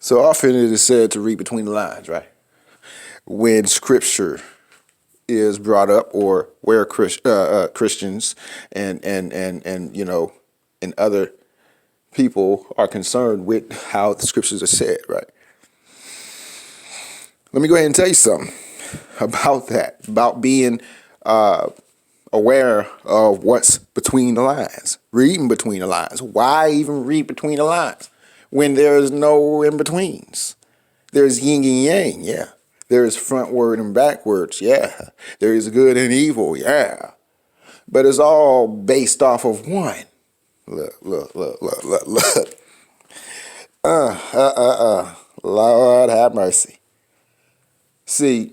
So often it is said to read between the lines, right? When scripture is brought up, or where Christians and and other people are concerned with how the scriptures are said, right? Let me go ahead and tell you something about that, about being aware of what's between the lines, reading between the lines. Why even read between the lines when there's no in-betweens? There's yin and yang, yeah. There's frontward and backwards, yeah. There is good and evil, yeah. But it's all based off of one. Look. Lord have mercy. See,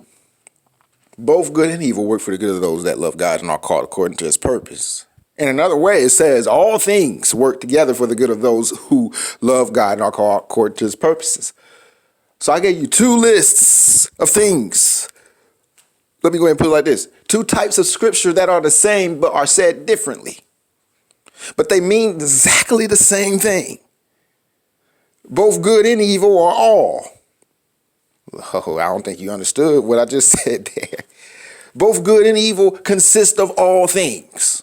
both good and evil work for the good of those that love God and are called according to his purpose. In another way, it says all things work together for the good of those who love God and are called according to his purposes. So I gave you two lists of things. Let me go ahead and put it like this. Two types of scripture that are the same but are said differently. But they mean exactly the same thing. Both good and evil are all. Oh, I don't think you understood what I just said there. Both good and evil consist of all things.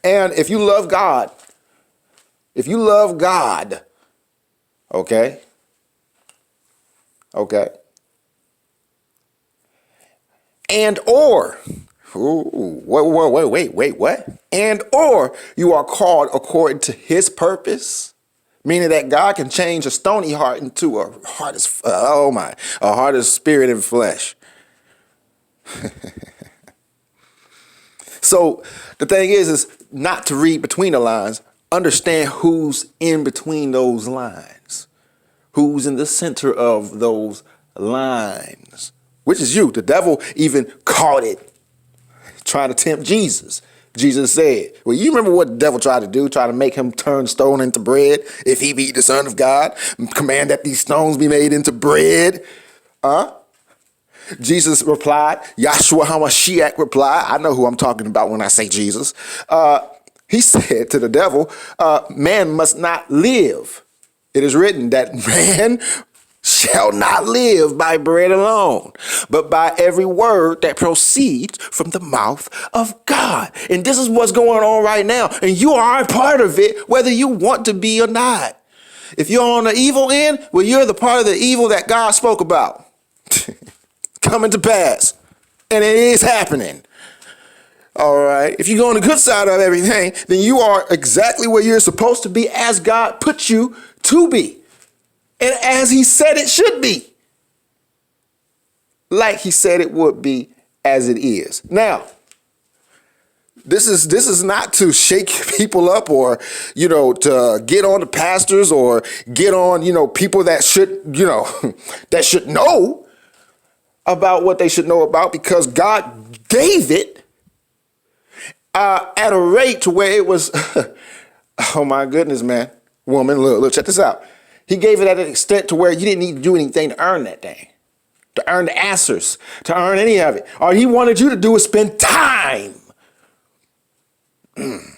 And if you love God, okay, and or, wait, what? And or you are called according to his purpose, meaning that God can change a stony heart into a heart of spirit and flesh. So the thing is not to read between the lines. Understand who's in between those lines, who's in the center of those lines, which is you. The devil even caught it, trying to tempt Jesus. Jesus said, well, you remember what the devil tried to do? Try to make him turn stone into bread if he be the Son of God. Command that these stones be made into bread. Jesus replied, Yahshua HaMashiach replied, I know who I'm talking about when I say Jesus. He said to the devil, man must not live. It is written that man shall not live by bread alone, but by every word that proceeds from the mouth of God. And this is what's going on right now. And you are a part of it, whether you want to be or not. If you're on the evil end, well, you're the part of the evil that God spoke about coming to pass. And it is happening. All right. If you go on the good side of everything, then you are exactly where you're supposed to be as God put you to be. And as he said it should be. Like he said it would be as it is. Now, this is not to shake people up or, to get on the pastors or get on, people that should, that should know about what they should know about, because God gave it at a rate to where it was, oh my goodness, man, woman, look, check this out. He gave it at an extent to where you didn't need to do anything to earn that thing, to earn the answers, to earn any of it. All he wanted you to do is spend time. When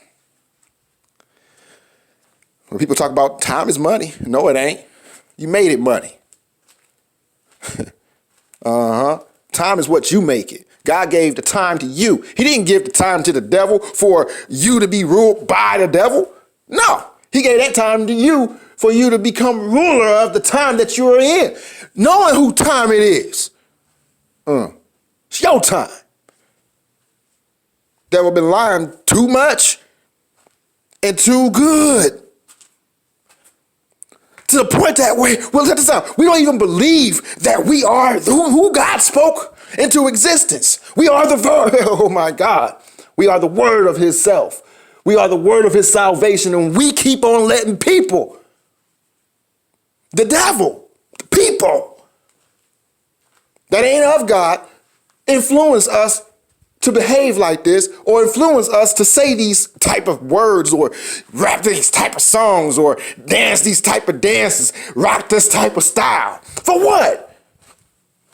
people talk about time is money, no, it ain't. You made it money. Time is what you make it. God gave the time to you. He didn't give the time to the devil for you to be ruled by the devil. No, he gave that time to you for you to become ruler of the time that you're in, knowing who time it is. It's your time. Devil been lying too much and too good. To the point that well, check this out. We don't even believe that we are who God spoke into existence. We are the oh my God. We are the word of his self. We are the word of his salvation, and we keep on letting people, the devil, the people that ain't of God, influence us to behave like this, or influence us to say these type of words, or rap these type of songs, or dance these type of dances, rock this type of style. For what?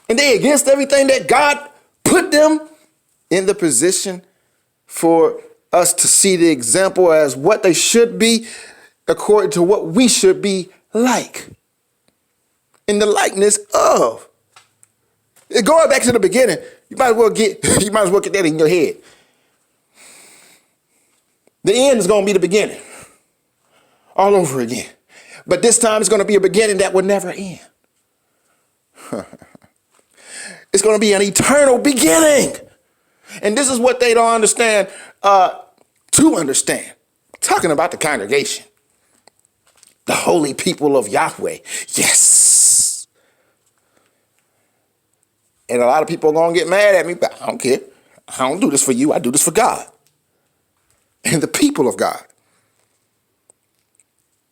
And they against everything that God put them in the position for us to see the example as what they should be according to what we should be like. In the likeness of. Going back to the beginning, you might as well get that in your head. The end is going to be the beginning. All over again. But this time it's going to be a beginning that will never end. It's going to be an eternal beginning. And this is what they don't understand to understand. Talking about the congregation. The holy people of Yahweh. Yes. And a lot of people are going to get mad at me, but I don't care. I don't do this for you. I do this for God. And the people of God.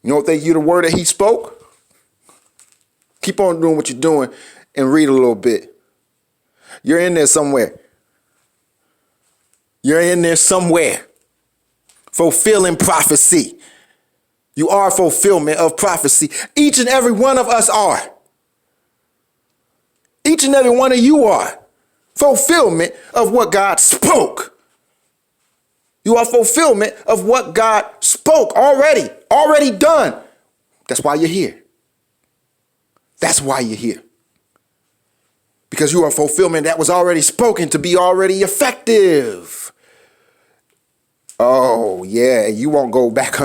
You know what they use the word that he spoke? Keep on doing what you're doing and read a little bit. You're in there somewhere. You're in there somewhere. Fulfilling prophecy. You are fulfillment of prophecy. Each and every one of us are. Each and every one of you are. Fulfillment of what God spoke. You are fulfillment of what God spoke already done. That's why you're here. That's why you're here. Because you are fulfillment that was already spoken to be already effective. Oh, yeah, you won't go back under.